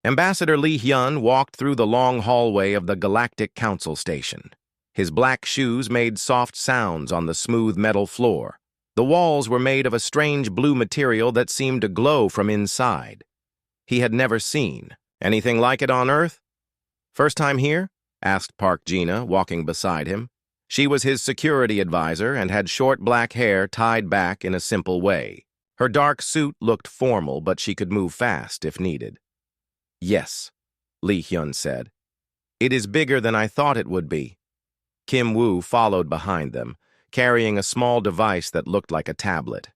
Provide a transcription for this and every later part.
Ambassador Li Hyun walked through the long hallway of the Galactic Council Station. His black shoes made soft sounds on the smooth metal floor. The walls were made of a strange blue material that seemed to glow from inside. He had never seen anything like it on Earth. "First time here?" asked Park Gina, walking beside him. She was his security advisor and had short black hair tied back in a simple way. Her dark suit looked formal, but she could move fast if needed. "Yes," Li Hyun said. "It is bigger than I thought it would be." Kim Woo followed behind them, carrying a small device that looked like a tablet.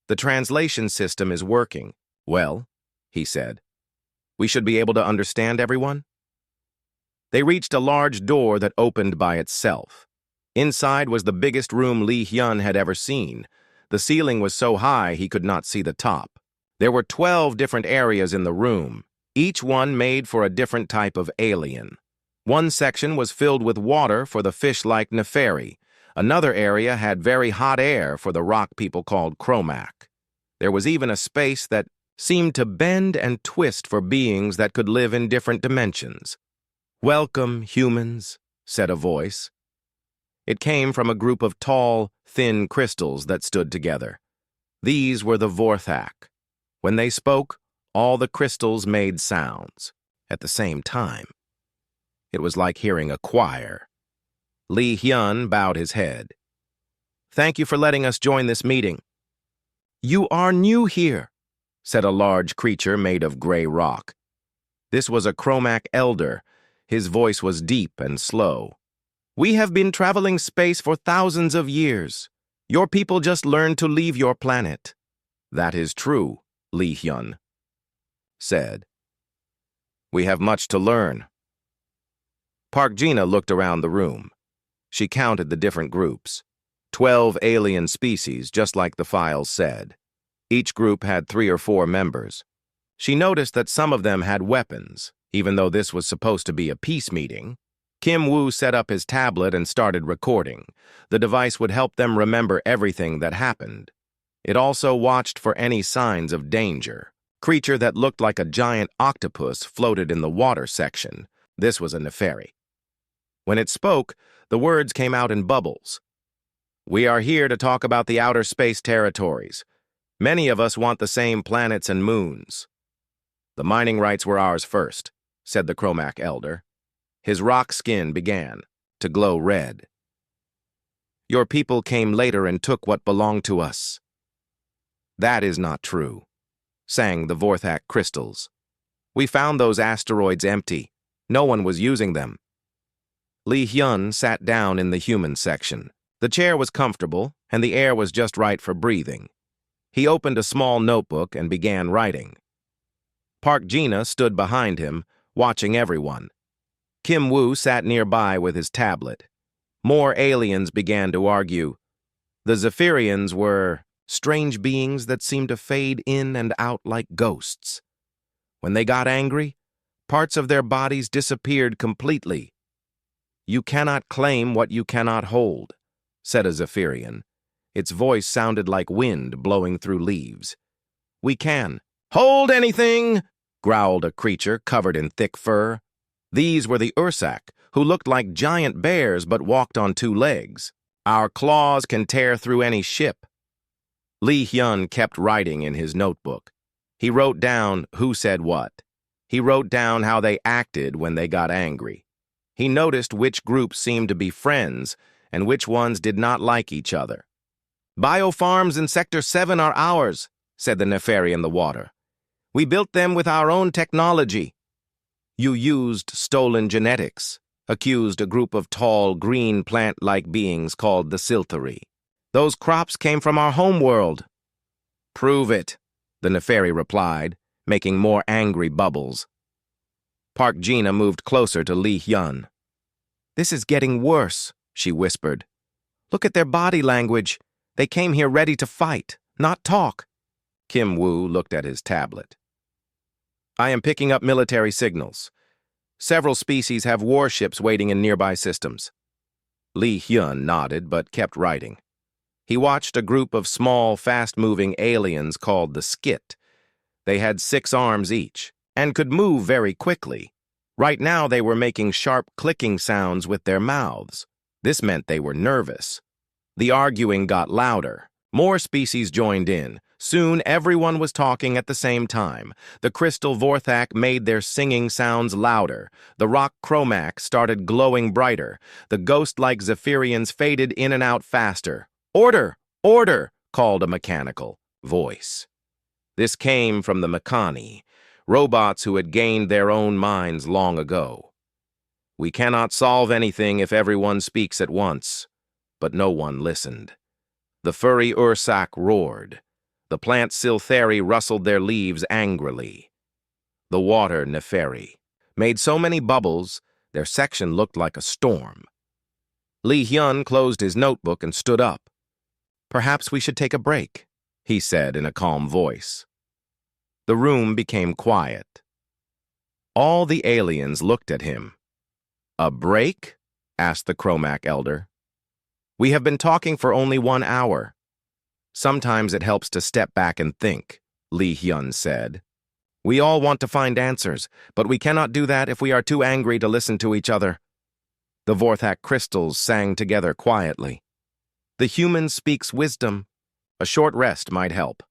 "The translation system is working well," he said. "We should be able to understand everyone?" They reached a large door that opened by itself. Inside was the biggest room Li Hyun had ever seen. The ceiling was so high he could not see the top. There were 12 different areas in the room, each one made for a different type of alien. One section was filled with water for the fish-like Neferi. Another area had very hot air for the rock people called Chromac. There was even a space that seemed to bend and twist for beings that could live in different dimensions. "Welcome, humans," said a voice. It came from a group of tall, thin crystals that stood together. These were the Vorthak. When they spoke, all the crystals made sounds at the same time. It was like hearing a choir. Li Hyun bowed his head. "Thank you for letting us join this meeting." "You are new here," said a large creature made of gray rock. This was a Chromac elder. His voice was deep and slow. "We have been traveling space for thousands of years. Your people just learned to leave your planet." "That is true," Li Hyun said. "We have much to learn." Park Gina looked around the room. She counted the different groups. 12 alien species, just like the files said. Each group had 3 or 4 members. She noticed that some of them had weapons, even though this was supposed to be a peace meeting. Kim Woo set up his tablet and started recording. The device would help them remember everything that happened. It also watched for any signs of danger. Creature that looked like a giant octopus floated in the water section. This was a Neferi. When it spoke, the words came out in bubbles. "We are here to talk about the outer space territories. Many of us want the same planets and moons." "The mining rights were ours first," said the Chromac elder. His rock skin began to glow red. "Your people came later and took what belonged to us." "That is not true," sang the Vorthak crystals. "We found those asteroids empty. No one was using them." Li Hyun sat down in the human section. The chair was comfortable, and the air was just right for breathing. He opened a small notebook and began writing. Park Gina stood behind him, watching everyone. Kim Woo sat nearby with his tablet. More aliens began to argue. The Zephyrians were strange beings that seemed to fade in and out like ghosts. When they got angry, parts of their bodies disappeared completely. "You cannot claim what you cannot hold," said a Zephyrian. Its voice sounded like wind blowing through leaves. "We can." "Hold anything!" growled a creature covered in thick fur. These were the Ursak, who looked like giant bears but walked on 2 legs. "Our claws can tear through any ship." Li Hyun kept writing in his notebook. He wrote down who said what. He wrote down how they acted when they got angry. He noticed which groups seemed to be friends and which ones did not like each other. "Biofarms in Sector 7 are ours," said the Neferi in the water. "We built them with our own technology." "You used stolen genetics," accused a group of tall, green plant-like beings called the Silthari. "Those crops came from our homeworld." "Prove it," the Neferi replied, making more angry bubbles. Park Gina moved closer to Li Hyun. "This is getting worse," she whispered. "Look at their body language. They came here ready to fight, not talk." Kim Woo looked at his tablet. "I am picking up military signals. Several species have warships waiting in nearby systems." Li Hyun nodded but kept writing. He watched a group of small, fast-moving aliens called the Skit. They had 6 arms each, and could move very quickly. Right now they were making sharp clicking sounds with their mouths. This meant they were nervous. The arguing got louder. More species joined in. Soon everyone was talking at the same time. The crystal Vorthak made their singing sounds louder. The rock chromac started glowing brighter. The ghost-like Zephyrians faded in and out faster. "Order! Order!" called a mechanical voice. This came from the Mechani, robots who had gained their own minds long ago. "We cannot solve anything if everyone speaks at once." But no one listened. The furry Ursak roared. The plant Siltheri rustled their leaves angrily. The water Neferi made so many bubbles, their section looked like a storm. Li Hyun closed his notebook and stood up. "Perhaps we should take a break," he said in a calm voice. The room became quiet. All the aliens looked at him. "A break?" asked the Chromac elder. "We have been talking for only 1 hour. Sometimes it helps to step back and think," Li Hyun said. "We all want to find answers, but we cannot do that if we are too angry to listen to each other." The Vorthak crystals sang together quietly. "The human speaks wisdom. A short rest might help."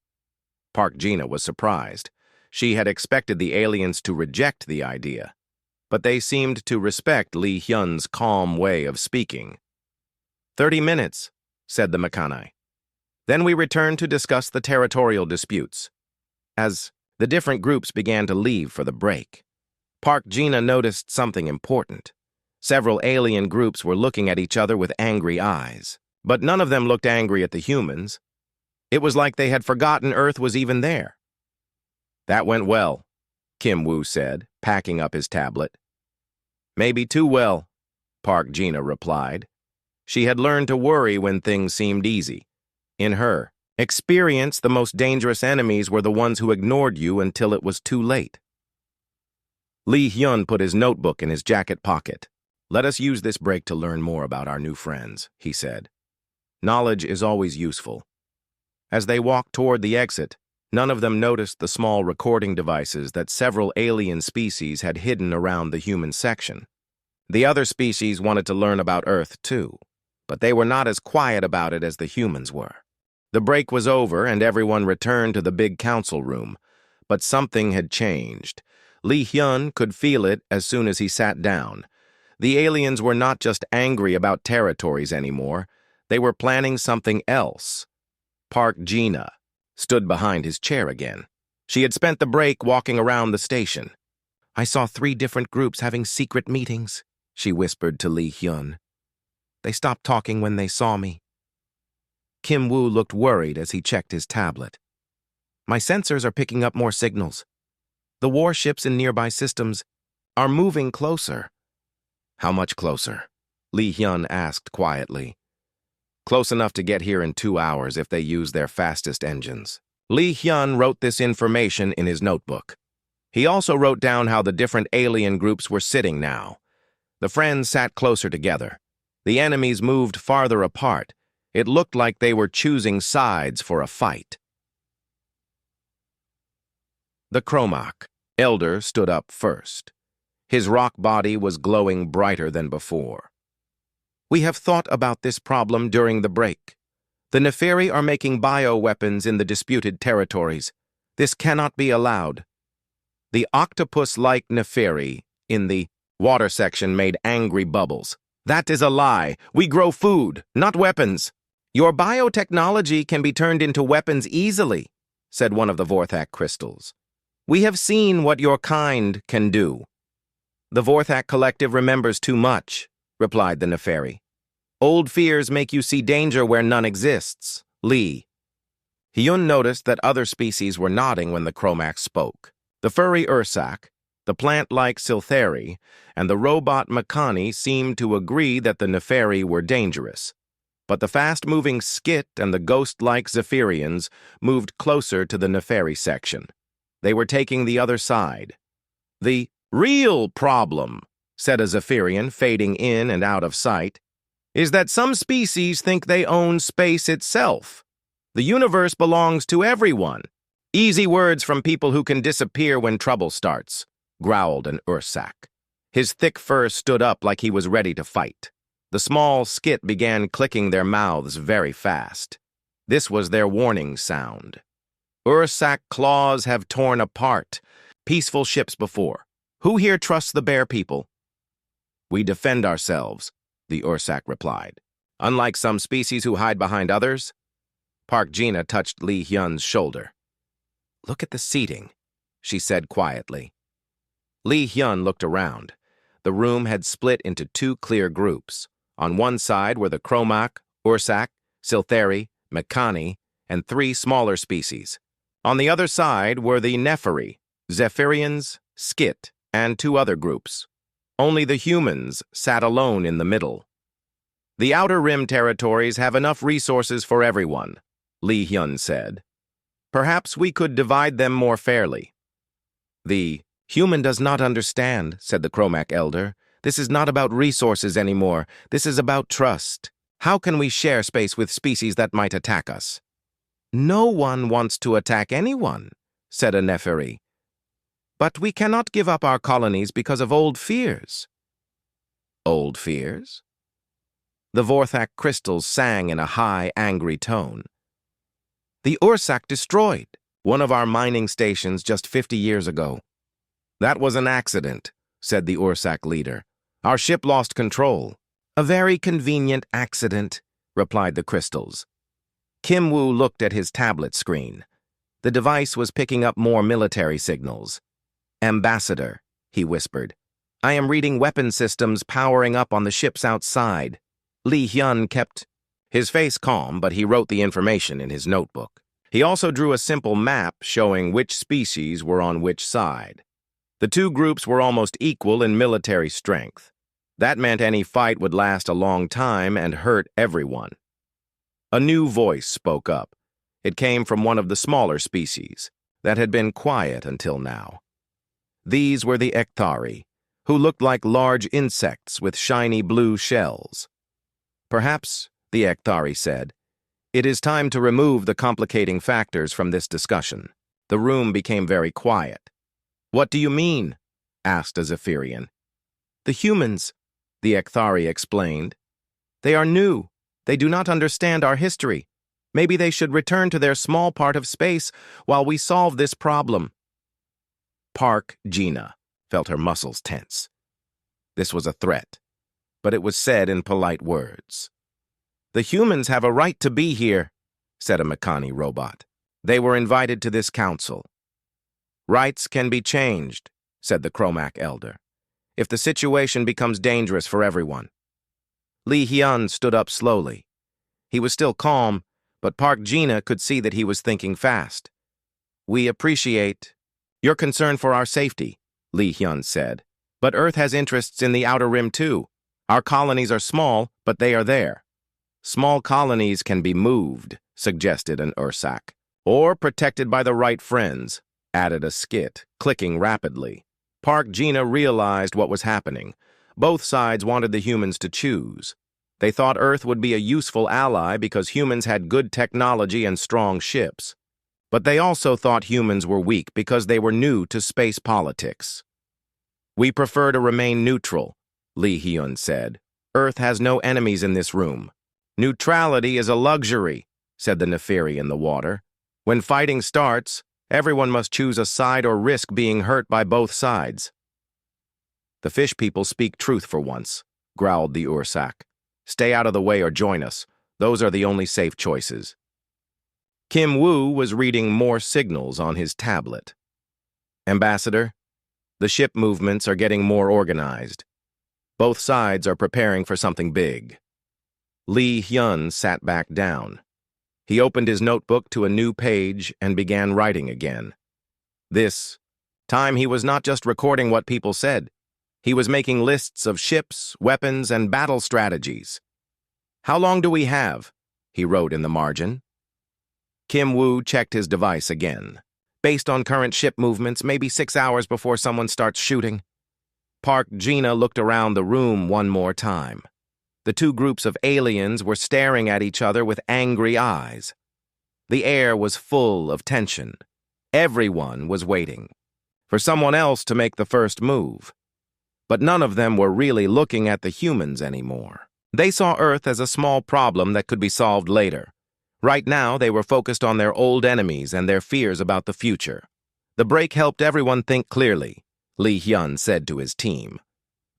Park Gina was surprised. She had expected the aliens to reject the idea, but they seemed to respect Li Hyun's calm way of speaking. 30 minutes, said the Mechani. Then we returned to discuss the territorial disputes. As the different groups began to leave for the break, Park Gina noticed something important. Several alien groups were looking at each other with angry eyes, but none of them looked angry at the humans. It was like they had forgotten Earth was even there. "That went well," Kim Woo said, packing up his tablet. "Maybe too well," Park Gina replied. She had learned to worry when things seemed easy. In her experience, the most dangerous enemies were the ones who ignored you until it was too late. Li Hyun put his notebook in his jacket pocket. "Let us use this break to learn more about our new friends," he said. "Knowledge is always useful." As they walked toward the exit, none of them noticed the small recording devices that several alien species had hidden around the human section. The other species wanted to learn about Earth, too, but they were not as quiet about it as the humans were. The break was over and everyone returned to the big council room, but something had changed. Li Hyun could feel it as soon as he sat down. The aliens were not just angry about territories anymore, they were planning something else. Park Gina stood behind his chair again. She had spent the break walking around the station. "I saw 3 different groups having secret meetings," she whispered to Li Hyun. "They stopped talking when they saw me." Kim Woo looked worried as he checked his tablet. "My sensors are picking up more signals. The warships in nearby systems are moving closer." "How much closer?" Li Hyun asked quietly. "Close enough to get here in 2 hours if they use their fastest engines." Li Hyun wrote this information in his notebook. He also wrote down how the different alien groups were sitting now. The friends sat closer together. The enemies moved farther apart. It looked like they were choosing sides for a fight. The Chromac elder stood up first. His rock body was glowing brighter than before. "We have thought about this problem during the break. The Neferi are making bioweapons in the disputed territories. This cannot be allowed." The octopus-like Neferi in the water section made angry bubbles. "That is a lie. We grow food, not weapons." "Your biotechnology can be turned into weapons easily," said one of the Vorthak crystals. "We have seen what your kind can do." "The Vorthak Collective remembers too much," replied the Neferi. "Old fears make you see danger where none exists." Li Hyun noticed that other species were nodding when the Chromac spoke. The furry Ursak, the plant-like Siltheri, and the robot Mechani seemed to agree that the Neferi were dangerous. But the fast-moving Skit and the ghost-like Zephyrians moved closer to the Neferi section. They were taking the other side. "The real problem," said a Zephyrian, fading in and out of sight, "is that some species think they own space itself. The universe belongs to everyone. Easy words from people who can disappear when trouble starts, growled an Ursak. His thick fur stood up like he was ready to fight. The small skit began clicking their mouths very fast. This was their warning sound. Ursak claws have torn apart. Peaceful ships before. Who here trusts the bear people? We defend ourselves, the Ursak replied. Unlike some species who hide behind others. Park Gina touched Lee Hyun's shoulder. Look at the seating, she said quietly. Lee Hyun looked around. The room had split into two clear groups. On one side were the Chromak, Ursak, Siltheri, Mekani, and three smaller species. On the other side were the Nepheri, Zephyrians, Skit, and two other groups. Only the humans sat alone in the middle. The Outer Rim territories have enough resources for everyone, Lee Hyun said. Perhaps we could divide them more fairly. The human does not understand, said the Chromak elder. This is not about resources anymore. This is about trust. How can we share space with species that might attack us? No one wants to attack anyone, said a Nepheri. But we cannot give up our colonies because of old fears. Old fears? The Vorthak crystals sang in a high, angry tone. The Ursak destroyed one of our mining stations just 50 years ago. That was an accident, said the Ursak leader. Our ship lost control. A very convenient accident, replied the crystals. Kim Woo looked at his tablet screen. The device was picking up more military signals. Ambassador, he whispered. I am reading weapon systems powering up on the ships outside. Lee Hyun kept his face calm, but he wrote the information in his notebook. He also drew a simple map showing which species were on which side. The two groups were almost equal in military strength. That meant any fight would last a long time and hurt everyone. A new voice spoke up. It came from one of the smaller species that had been quiet until now. These were the Ekthari, who looked like large insects with shiny blue shells. Perhaps, the Ekthari said, it is time to remove the complicating factors from this discussion. The room became very quiet. What do you mean? Asked a Zephyrian. The humans, the Ekthari explained. They are new. They do not understand our history. Maybe they should return to their small part of space while we solve this problem. Park Gina felt her muscles tense. This was a threat, but it was said in polite words. The humans have a right to be here, said a Mekani robot. They were invited to this council. Rights can be changed, said the Chromak elder, if the situation becomes dangerous for everyone. Lee Hyun stood up slowly. He was still calm, but Park Gina could see that he was thinking fast. We appreciate your concern for our safety, Lee Hyun said. But Earth has interests in the Outer Rim too. Our colonies are small, but they are there. Small colonies can be moved, suggested an Ursak. Or protected by the right friends, added a Skit, clicking rapidly. Park Gina realized what was happening. Both sides wanted the humans to choose. They thought Earth would be a useful ally because humans had good technology and strong ships. But they also thought humans were weak because they were new to space politics. We prefer to remain neutral, Lee Hyun said. Earth has no enemies in this room. Neutrality is a luxury, said the Nepheri in the water. When fighting starts, everyone must choose a side or risk being hurt by both sides. The fish people speak truth for once, growled the Ursak. Stay out of the way or join us. Those are the only safe choices. Kim Woo was reading more signals on his tablet. Ambassador, the ship movements are getting more organized. Both sides are preparing for something big. Lee Hyun sat back down. He opened his notebook to a new page and began writing again. This time he was not just recording what people said. He was making lists of ships, weapons, and battle strategies. How long do we have? He wrote in the margin. Kim Woo checked his device again. Based on current ship movements, maybe 6 hours before someone starts shooting. Park Gina looked around the room one more time. The two groups of aliens were staring at each other with angry eyes. The air was full of tension. Everyone was waiting for someone else to make the first move. But none of them were really looking at the humans anymore. They saw Earth as a small problem that could be solved later. Right now, they were focused on their old enemies and their fears about the future. The break helped everyone think clearly, Lee Hyun said to his team.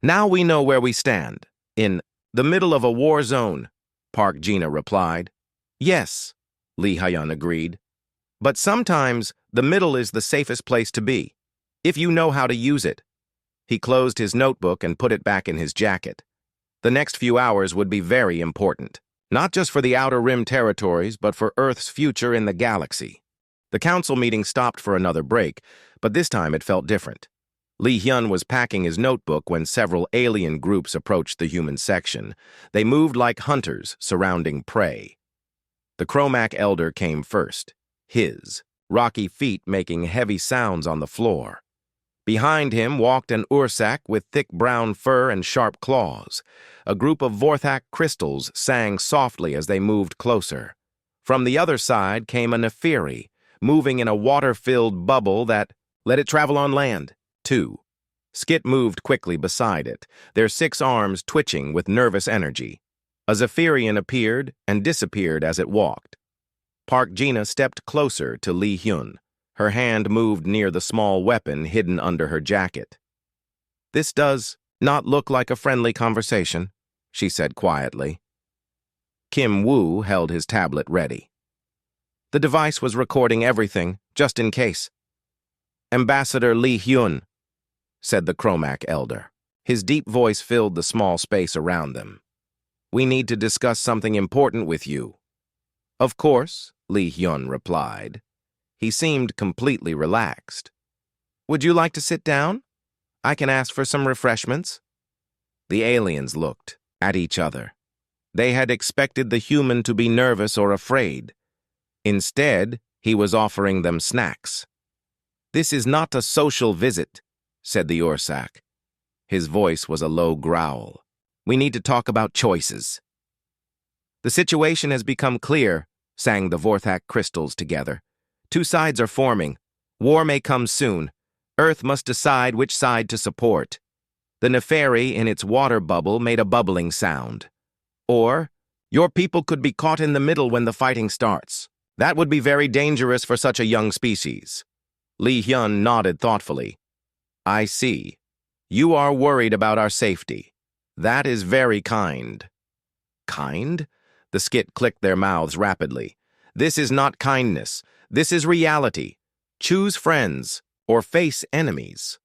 Now we know where we stand. In the middle of a war zone, Park Jina replied. Yes, Lee Hyun agreed. But sometimes the middle is the safest place to be, if you know how to use it. He closed his notebook and put it back in his jacket. The next few hours would be very important, not just for the Outer Rim territories, but for Earth's future in the galaxy. The council meeting stopped for another break, but this time it felt different. Lee Hyun was packing his notebook when several alien groups approached the human section. They moved like hunters surrounding prey. The Chromac Elder came first, his rocky feet making heavy sounds on the floor. Behind him walked an Ursak with thick brown fur and sharp claws. A group of Vorthak crystals sang softly as they moved closer. From the other side came a Neferi, moving in a water-filled bubble that let it travel on land, too. Skit moved quickly beside it, their 6 arms twitching with nervous energy. A Zephyrian appeared and disappeared as it walked. Park Jina stepped closer to Lee Hyun. Her hand moved near the small weapon hidden under her jacket. This does not look like a friendly conversation, she said quietly. Kim Woo held his tablet ready. The device was recording everything, just in case. Ambassador Lee Hyun, said the Chromac Elder. His deep voice filled the small space around them. We need to discuss something important with you. Of course, Lee Hyun replied. He seemed completely relaxed. Would you like to sit down? I can ask for some refreshments. The aliens looked at each other. They had expected the human to be nervous or afraid. Instead, he was offering them snacks. This is not a social visit, said the Ursak. His voice was a low growl. We need to talk about choices. The situation has become clear, sang the Vorthak crystals together. 2 sides are forming. War may come soon. Earth must decide which side to support. The Neferi in its water bubble made a bubbling sound. Or, your people could be caught in the middle when the fighting starts. That would be very dangerous for such a young species. Lee Hyun nodded thoughtfully. I see. You are worried about our safety. That is very kind. Kind? The Skit clicked their mouths rapidly. This is not kindness. This is reality. Choose friends or face enemies.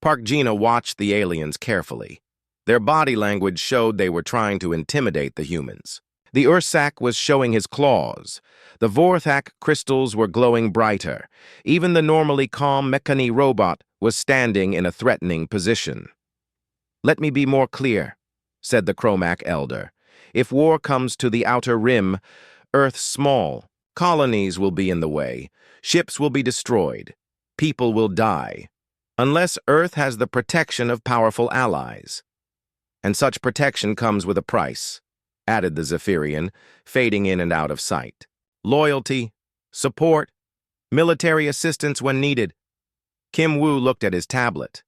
Park Jina watched the aliens carefully. Their body language showed they were trying to intimidate the humans. The Ursak was showing his claws. The Vorthak crystals were glowing brighter. Even the normally calm Mechani robot was standing in a threatening position. Let me be more clear, said the Chromac Elder. If war comes to the Outer Rim, Earth's small. Colonies will be in the way. Ships will be destroyed. People will die. Unless Earth has the protection of powerful allies. And such protection comes with a price, added the Zephyrian, fading in and out of sight. Loyalty, support, military assistance when needed. Kim Woo looked at his tablet.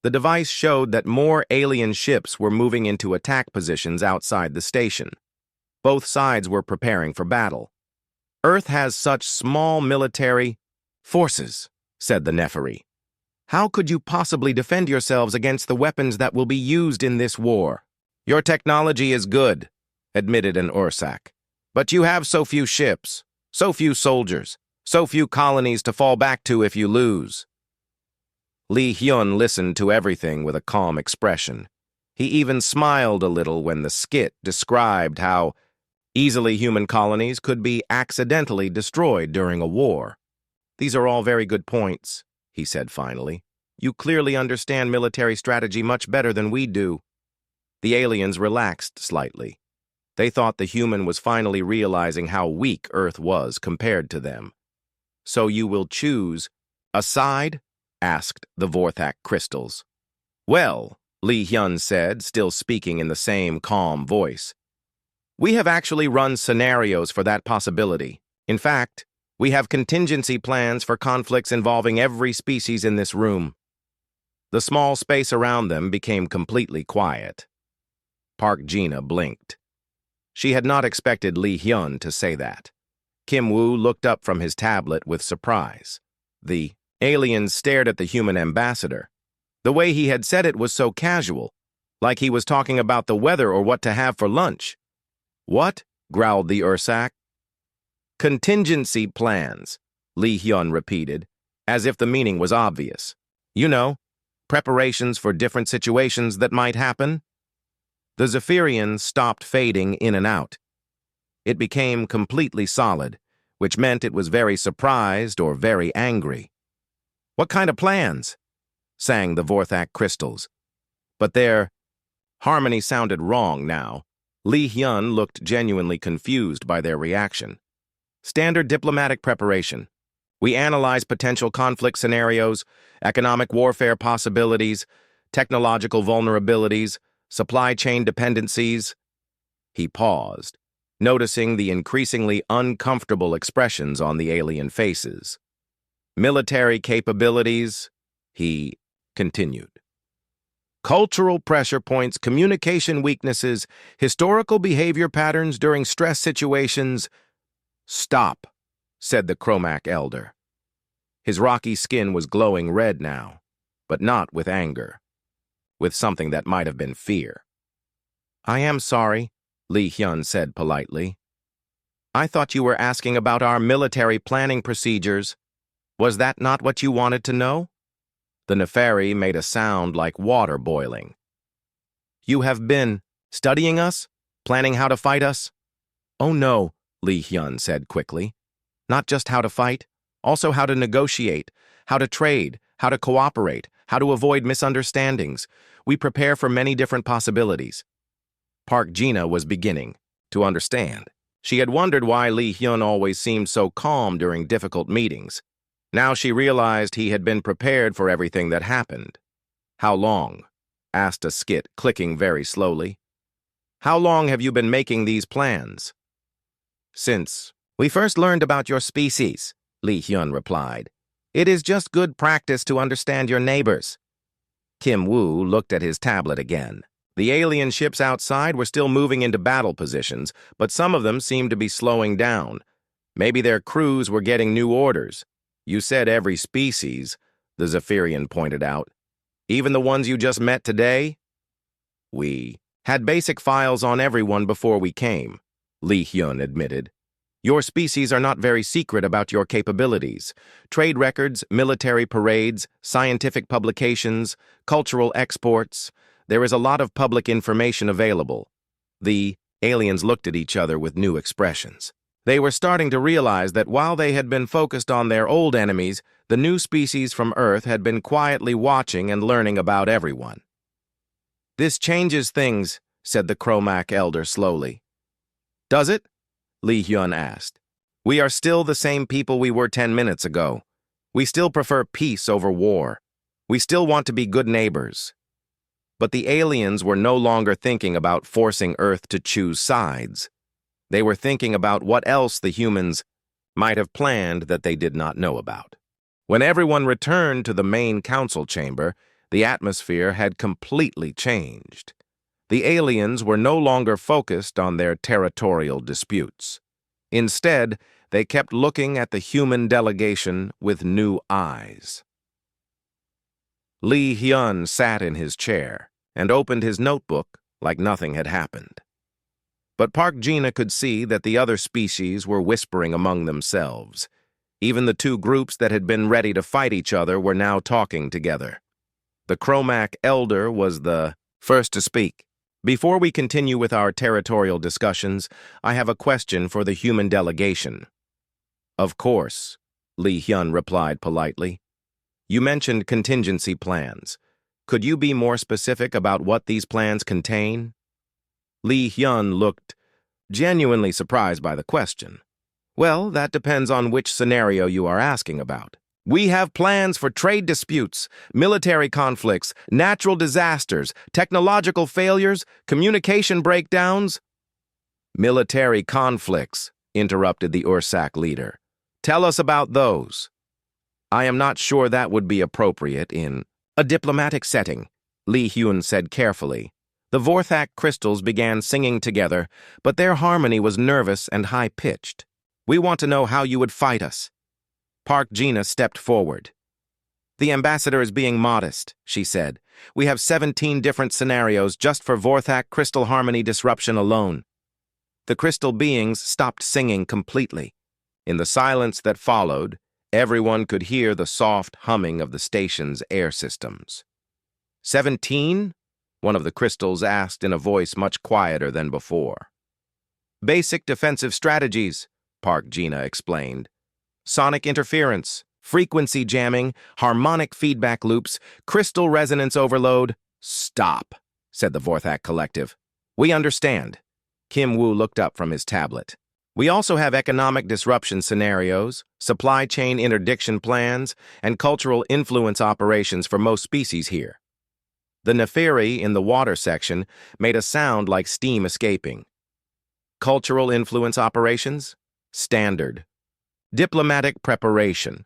The device showed that more alien ships were moving into attack positions outside the station. Both sides were preparing for battle. Earth has such small military forces, said the Neferi. How could you possibly defend yourselves against the weapons that will be used in this war? Your technology is good, admitted an Ursak. But you have so few ships, so few soldiers, so few colonies to fall back to if you lose. Lee Hyun listened to everything with a calm expression. He even smiled a little when the Skit described how easily human colonies could be accidentally destroyed during a war. These are all very good points, he said finally. You clearly understand military strategy much better than we do. The aliens relaxed slightly. They thought the human was finally realizing how weak Earth was compared to them. So you will choose a side? Asked the Vorthak crystals. Well, Lee Hyun said, still speaking in the same calm voice. We have actually run scenarios for that possibility. In fact, We have contingency plans for conflicts involving every species in this room. The small space around them became completely quiet. Park Gina blinked. She had not expected Lee Hyun to say that. Kim Woo looked up from his tablet with surprise. The alien stared at the human ambassador. The way he had said it was so casual, like he was talking about the weather or what to have for lunch. "What?" growled the Ursak. "Contingency plans," Lee Hyun repeated, as if the meaning was obvious. "You know, preparations for different situations that might happen." The Zephyrian stopped fading in and out. It became completely solid, which meant it was very surprised or very angry. "What kind of plans?" sang the Vorthak crystals. But their harmony sounded wrong now. Lee Hyun looked genuinely confused by their reaction. "Standard diplomatic preparation. We analyze potential conflict scenarios, economic warfare possibilities, technological vulnerabilities, supply chain dependencies." He paused, noticing the increasingly uncomfortable expressions on the alien faces. "Military capabilities," he continued. "Cultural pressure points, communication weaknesses, historical behavior patterns during stress situations." "Stop," said the Chromac elder. His rocky skin was glowing red now, but not with anger, with something that might have been fear. "I am sorry," Lee Hyun said politely. "I thought you were asking about our military planning procedures. Was that not what you wanted to know?" The Nefari made a sound like water boiling. "You have been studying us? Planning how to fight us?" "Oh no," Lee Hyun said quickly. "Not just how to fight, also how to negotiate, how to trade, how to cooperate, how to avoid misunderstandings. We prepare for many different possibilities." Park Gina was beginning to understand. She had wondered why Lee Hyun always seemed so calm during difficult meetings. Now she realized he had been prepared for everything that happened. "How long?" asked a skit, clicking very slowly. "How long have you been making these plans?" "Since we first learned about your species," Lee Hyun replied. "It is just good practice to understand your neighbors." Kim Woo looked at his tablet again. The alien ships outside were still moving into battle positions, but some of them seemed to be slowing down. Maybe their crews were getting new orders. "You said every species," the Zephyrian pointed out. "Even the ones you just met today?" "We had basic files on everyone before we came," Lee Hyun admitted. "Your species are not very secret about your capabilities. Trade records, military parades, scientific publications, cultural exports. There is a lot of public information available." The aliens looked at each other with new expressions. They were starting to realize that while they had been focused on their old enemies, the new species from Earth had been quietly watching and learning about everyone. "This changes things," said the Chromac elder slowly. "Does it?" Lee Hyun asked. "We are still the same people we were 10 minutes ago. We still prefer peace over war. We still want to be good neighbors." But the aliens were no longer thinking about forcing Earth to choose sides. They were thinking about what else the humans might have planned that they did not know about. When everyone returned to the main council chamber, the atmosphere had completely changed. The aliens were no longer focused on their territorial disputes. Instead, they kept looking at the human delegation with new eyes. Lee Hyun sat in his chair and opened his notebook like nothing had happened. But Park Gina could see that the other species were whispering among themselves. Even the two groups that had been ready to fight each other were now talking together. The Chromac elder was the first to speak. "Before we continue with our territorial discussions, I have a question for the human delegation." "Of course," Lee Hyun replied politely. "You mentioned contingency plans. Could you be more specific about what these plans contain?" Lee Hyun looked genuinely surprised by the question. "Well, that depends on which scenario you are asking about. We have plans for trade disputes, military conflicts, natural disasters, technological failures, communication breakdowns." "Military conflicts," interrupted the Ursak leader. Tell us about those. I am not sure that would be appropriate in a diplomatic setting, Li Hyun said carefully. The Vorthak crystals began singing together, but their harmony was nervous and high-pitched. We want to know how you would fight us. Park Gina stepped forward. The ambassador is being modest, she said. We have 17 different scenarios just for Vorthak crystal harmony disruption alone. The crystal beings stopped singing completely. In the silence that followed, everyone could hear the soft humming of the station's air systems. 17? One of the crystals asked in a voice much quieter than before. Basic defensive strategies, Park Gina explained. Sonic interference, frequency jamming, harmonic feedback loops, crystal resonance overload. Stop, said the Vorthak Collective. We understand. Kim Woo looked up from his tablet. We also have economic disruption scenarios, supply chain interdiction plans, and cultural influence operations for most species here. The Neferi in the water section made a sound like steam escaping. Cultural influence operations? Standard. Diplomatic preparation,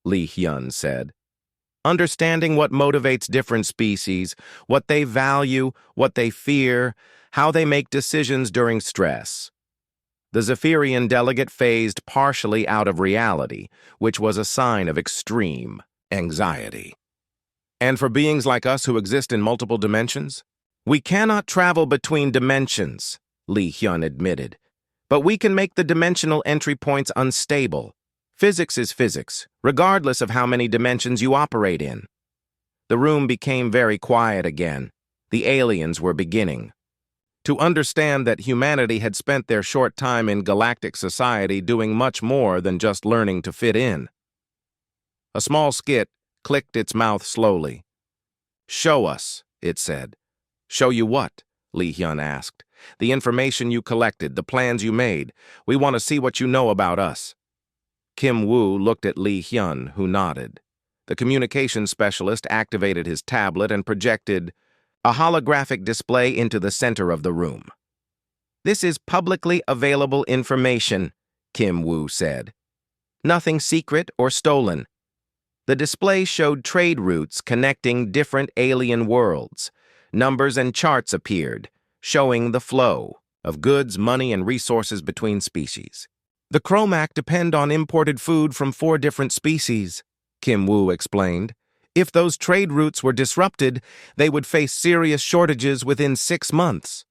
Li Hyun said. Understanding what motivates different species, what they value, what they fear, how they make decisions during stress. The Zephyrian delegate phased partially out of reality, which was a sign of extreme anxiety. And for beings like us who exist in multiple dimensions? We cannot travel between dimensions, Li Hyun admitted. But we can make the dimensional entry points unstable. Physics is physics, regardless of how many dimensions you operate in. The room became very quiet again. The aliens were beginning to understand that humanity had spent their short time in galactic society doing much more than just learning to fit in. A small skit clicked its mouth slowly. Show us, it said. Show you what? Li Hyun asked. The information you collected, the plans you made. We want to see what you know about us. Kim Woo looked at Li Hyun, who nodded. The communications specialist activated his tablet and projected a holographic display into the center of the room. This is publicly available information, Kim Woo said. Nothing secret or stolen. The display showed trade routes connecting different alien worlds. Numbers and charts appeared, showing the flow of goods, money, and resources between species. The Chromac depend on imported food from 4 different species, Kim Woo explained. If those trade routes were disrupted, they would face serious shortages within 6 months.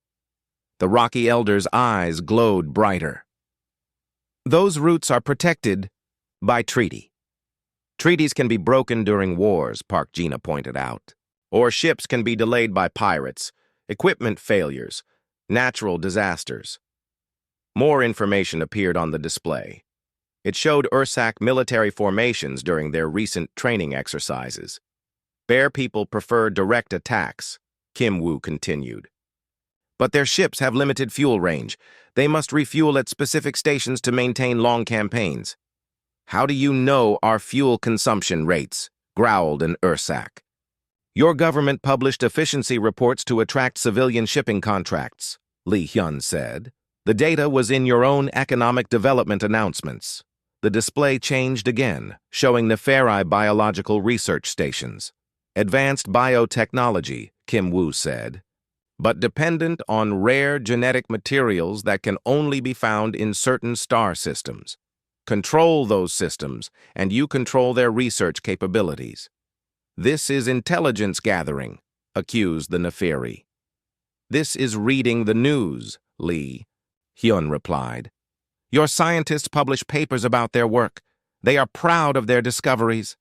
The Rocky Elder's eyes glowed brighter. Those routes are protected by treaty. Treaties can be broken during wars, Park Gina pointed out. Or ships can be delayed by pirates, equipment failures, natural disasters. More information appeared on the display. It showed Ursak military formations during their recent training exercises. Bear people prefer direct attacks, Kim Woo continued. But their ships have limited fuel range. They must refuel at specific stations to maintain long campaigns. How do you know our fuel consumption rates? Growled an Ursak. Your government published efficiency reports to attract civilian shipping contracts, Li Hyun said. The data was in your own economic development announcements. The display changed again, showing Neferi biological research stations. Advanced biotechnology, Kim Woo said, but dependent on rare genetic materials that can only be found in certain star systems. Control those systems, and you control their research capabilities. This is intelligence gathering, accused the Neferi. This is reading the news, Li Hyun replied. Your scientists publish papers about their work. They are proud of their discoveries.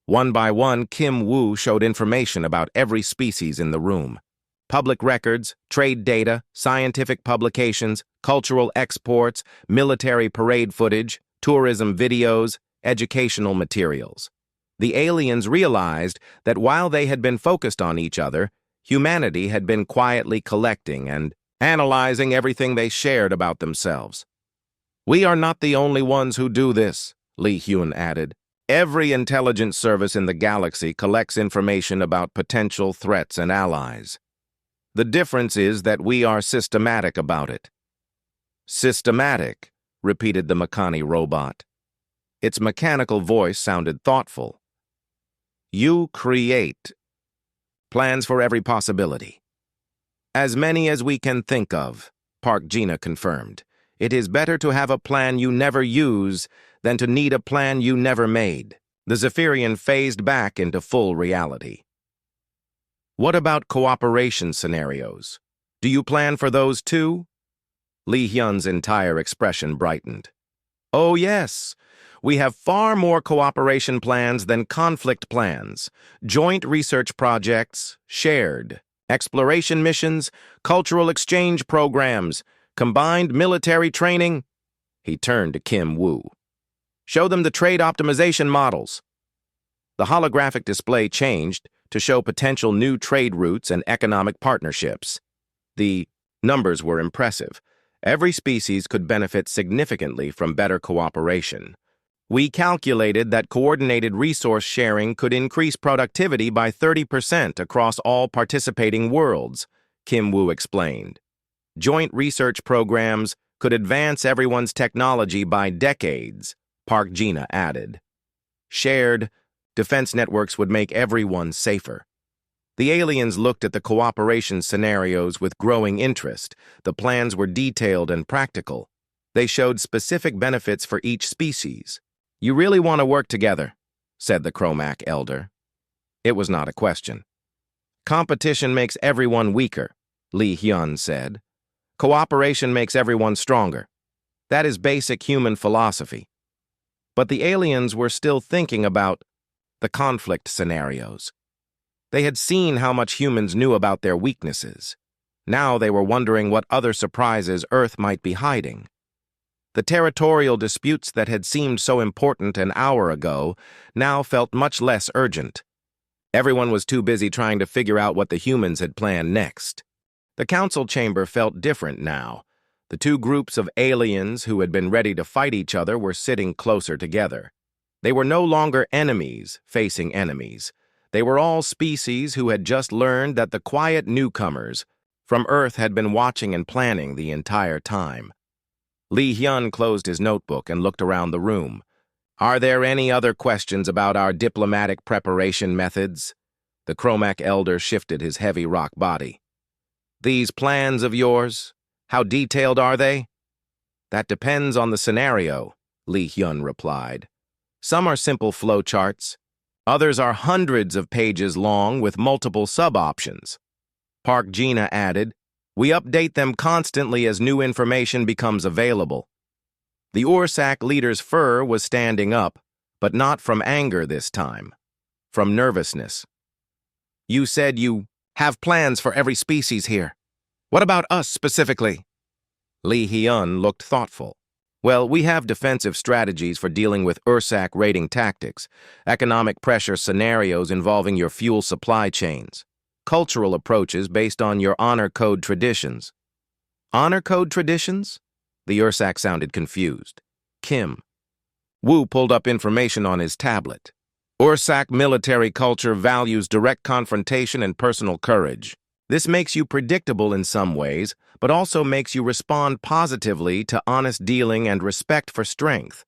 One by one, Kim Woo showed information about every species in the room. Public records, trade data, scientific publications, cultural exports, military parade footage, tourism videos, educational materials. The aliens realized that while they had been focused on each other, humanity had been quietly collecting and analyzing everything they shared about themselves. We are not the only ones who do this, Li Hyun added. Every intelligence service in the galaxy collects information about potential threats and allies. The difference is that we are systematic about it. Systematic, repeated the Makani robot. Its mechanical voice sounded thoughtful. You create plans for every possibility. As many as we can think of, Park Gina confirmed. It is better to have a plan you never use than to need a plan you never made. The Zephyrian phased back into full reality. What about cooperation scenarios? Do you plan for those too? Lee Hyun's entire expression brightened. Oh yes, we have far more cooperation plans than conflict plans. Joint research projects, shared exploration missions, cultural exchange programs, combined military training. He turned to Kim Woo. Show them the trade optimization models. The holographic display changed to show potential new trade routes and economic partnerships. The numbers were impressive. Every species could benefit significantly from better cooperation. We calculated that coordinated resource sharing could increase productivity by 30% across all participating worlds, Kim Woo explained. Joint research programs could advance everyone's technology by decades, Park Gina added. Shared defense networks would make everyone safer. The aliens looked at the cooperation scenarios with growing interest. The plans were detailed and practical. They showed specific benefits for each species. You really want to work together, said the Chromac elder. It was not a question. Competition makes everyone weaker, Lee Hyun said. Cooperation makes everyone stronger. That is basic human philosophy. But the aliens were still thinking about the conflict scenarios. They had seen how much humans knew about their weaknesses. Now they were wondering what other surprises Earth might be hiding. The territorial disputes that had seemed so important an hour ago now felt much less urgent. Everyone was too busy trying to figure out what the humans had planned next. The council chamber felt different now. The two groups of aliens who had been ready to fight each other were sitting closer together. They were no longer enemies facing enemies. They were all species who had just learned that the quiet newcomers from Earth had been watching and planning the entire time. Lee Hyun closed his notebook and looked around the room. Are there any other questions about our diplomatic preparation methods? The Chromac elder shifted his heavy rock body. These plans of yours, how detailed are they? That depends on the scenario, Lee Hyun replied. Some are simple flowcharts. Others are hundreds of pages long with multiple sub-options. Park Gina added, we update them constantly as new information becomes available. The Ursak leader's fur was standing up, but not from anger this time, from nervousness. You said you have plans for every species here. What about us specifically? Lee Hyun looked thoughtful. Well, we have defensive strategies for dealing with Ursak raiding tactics, economic pressure scenarios involving your fuel supply chains, cultural approaches based on your honor code traditions. Honor code traditions? The Ursak sounded confused. Kim. Wu pulled up information on his tablet. Ursak military culture values direct confrontation and personal courage. This makes you predictable in some ways, but also makes you respond positively to honest dealing and respect for strength.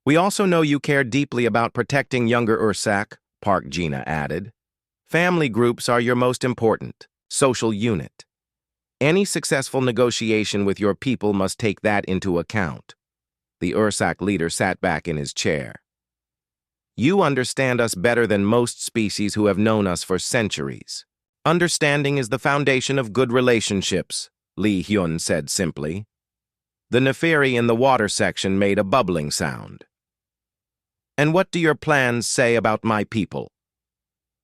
We also know you care deeply about protecting younger Ursak, Park Gina added. Family groups are your most important social unit. Any successful negotiation with your people must take that into account. The Ursak leader sat back in his chair. You understand us better than most species who have known us for centuries. Understanding is the foundation of good relationships, Lee Hyun said simply. The Neferi in the water section made a bubbling sound. And what do your plans say about my people?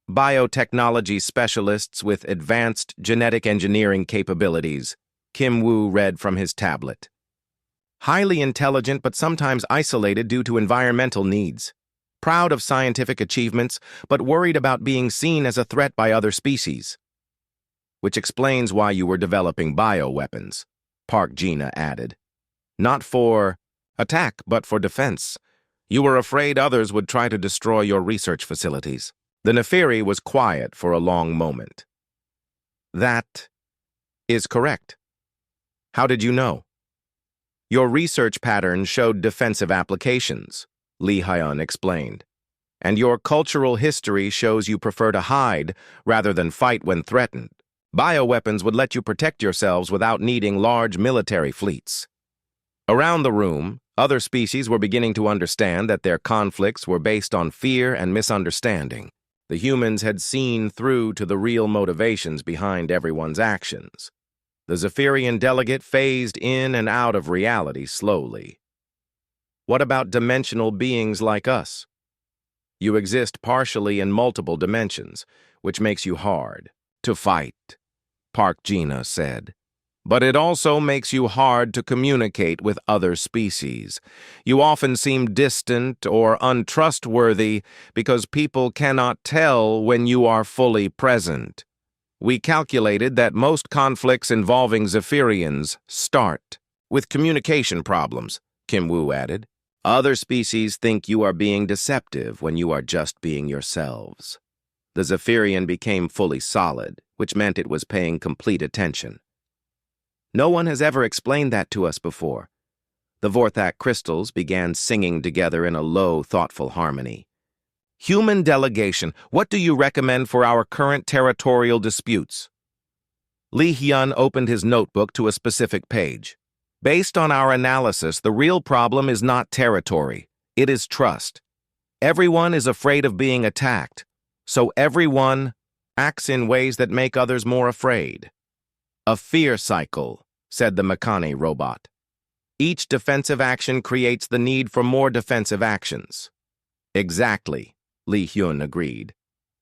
Biotechnology specialists with advanced genetic engineering capabilities, Kim Woo read from his tablet. Highly intelligent but sometimes isolated due to environmental needs. Proud of scientific achievements, but worried about being seen as a threat by other species. Which explains why you were developing bioweapons, Park Gina added. Not for attack, but for defense. You were afraid others would try to destroy your research facilities. The Neferi was quiet for a long moment. That is correct. How did you know? Your research pattern showed defensive applications, Li Hyun explained. And your cultural history shows you prefer to hide rather than fight when threatened. Bioweapons would let you protect yourselves without needing large military fleets. Around the room, other species were beginning to understand that their conflicts were based on fear and misunderstanding. The humans had seen through to the real motivations behind everyone's actions. The Zephyrian delegate phased in and out of reality slowly. What about dimensional beings like us? You exist partially in multiple dimensions, which makes you hard to fight, Park Gina said. But it also makes you hard to communicate with other species. You often seem distant or untrustworthy because people cannot tell when you are fully present. We calculated that most conflicts involving Zephyrians start with communication problems, Kim Woo added. Other species think you are being deceptive when you are just being yourselves. The Zephyrian became fully solid, which meant it was paying complete attention. No one has ever explained that to us before. The Vorthak crystals began singing together in a low, thoughtful harmony. Human delegation, what do you recommend for our current territorial disputes? Li Hyun opened his notebook to a specific page. Based on our analysis, the real problem is not territory. It is trust. Everyone is afraid of being attacked, so everyone acts in ways that make others more afraid. A fear cycle, said the Makane robot. Each defensive action creates the need for more defensive actions. Exactly, Li Hyun agreed.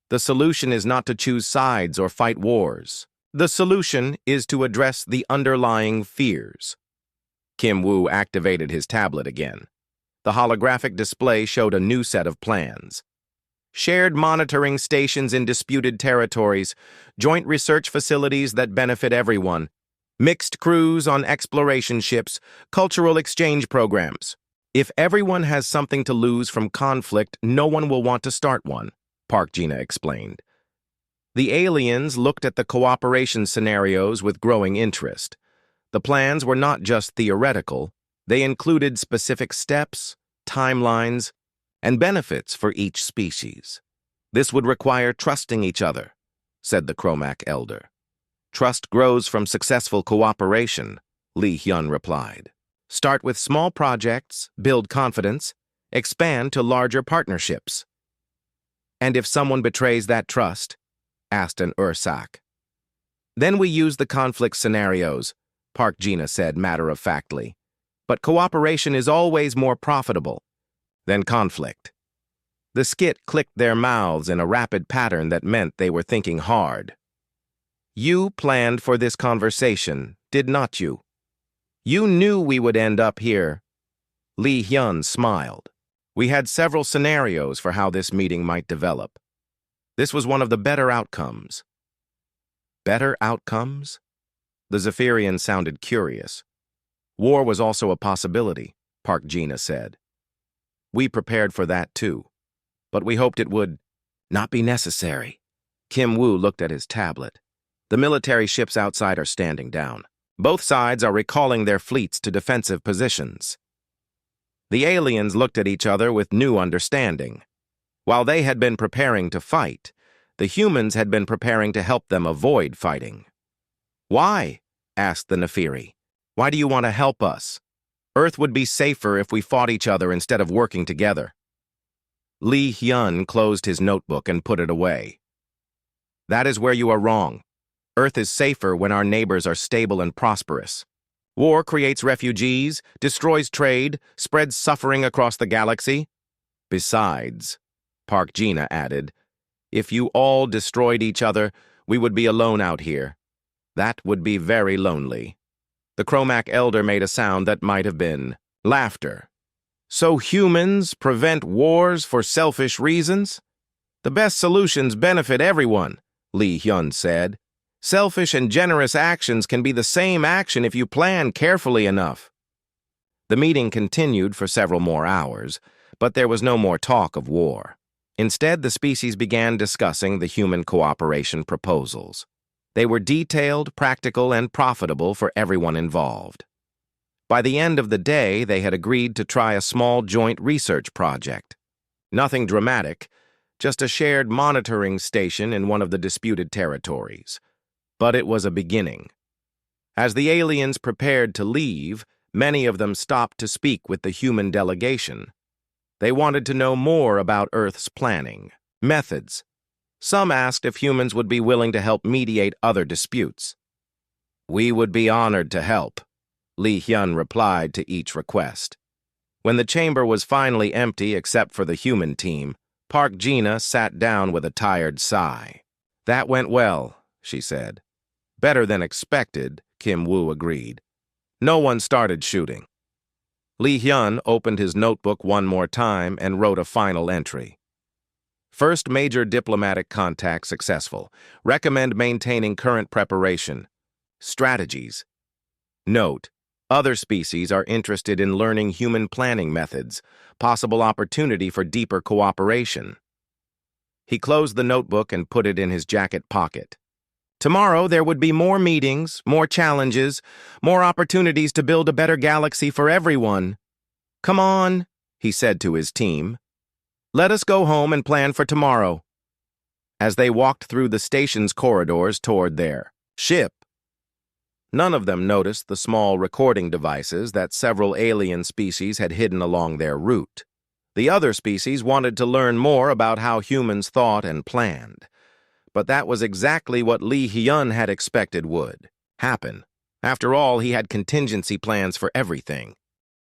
The solution is not to choose sides or fight wars. The solution is to address the underlying fears. Kim Woo activated his tablet again. The holographic display showed a new set of plans. Shared monitoring stations in disputed territories, joint research facilities that benefit everyone, mixed crews on exploration ships, cultural exchange programs. If everyone has something to lose from conflict, no one will want to start one, Park Gina explained. The aliens looked at the cooperation scenarios with growing interest. The plans were not just theoretical, they included specific steps, timelines, and benefits for each species. This would require trusting each other, said the Chromac elder. Trust grows from successful cooperation, Li Hyun replied. Start with small projects, build confidence, expand to larger partnerships. And if someone betrays that trust, asked an Ursak. Then we use the conflict scenarios, Park Gina said matter-of-factly. But cooperation is always more profitable than conflict. The skit clicked their mouths in a rapid pattern that meant they were thinking hard. You planned for this conversation, did not you? You knew we would end up here. Li Hyun smiled. We had several scenarios for how this meeting might develop. This was one of the better outcomes. Better outcomes? The Zephyrian sounded curious. War was also a possibility, Park Gina said. We prepared for that too, but we hoped it would not be necessary. Kim Woo looked at his tablet. The military ships outside are standing down. Both sides are recalling their fleets to defensive positions. The aliens looked at each other with new understanding. While they had been preparing to fight, the humans had been preparing to help them avoid fighting. Why? Asked the Nefiri. Why do you want to help us? Earth would be safer if we fought each other instead of working together. Li Hyun closed his notebook and put it away. That is where you are wrong. Earth is safer when our neighbors are stable and prosperous. War creates refugees, destroys trade, spreads suffering across the galaxy. Besides, Park Gina added, if you all destroyed each other, we would be alone out here. That would be very lonely. The Chromac elder made a sound that might have been laughter. So humans prevent wars for selfish reasons? The best solutions benefit everyone, Li Hyun said. Selfish and generous actions can be the same action if you plan carefully enough. The meeting continued for several more hours, but there was no more talk of war. Instead, the species began discussing the human cooperation proposals. They were detailed, practical, and profitable for everyone involved. By the end of the day, they had agreed to try a small joint research project. Nothing dramatic, just a shared monitoring station in one of the disputed territories. But it was a beginning. As the aliens prepared to leave, many of them stopped to speak with the human delegation. They wanted to know more about Earth's planning, methods. Some asked if humans would be willing to help mediate other disputes. "We would be honored to help," Li Hyun replied to each request. When the chamber was finally empty except for the human team, Park Gina sat down with a tired sigh. "That went well," she said. "Better than expected," Kim Woo agreed. No one started shooting. Li Hyun opened his notebook one more time and wrote a final entry. First major diplomatic contact successful. Recommend maintaining current preparation. Strategies. Note: other species are interested in learning human planning methods, possible opportunity for deeper cooperation. He closed the notebook and put it in his jacket pocket. Tomorrow there would be more meetings, more challenges, more opportunities to build a better galaxy for everyone. "Come on," he said to his team. "Let us go home and plan for tomorrow." As they walked through the station's corridors toward their ship, none of them noticed the small recording devices that several alien species had hidden along their route. The other species wanted to learn more about how humans thought and planned. But that was exactly what Li Hyun had expected would happen. After all, he had contingency plans for everything.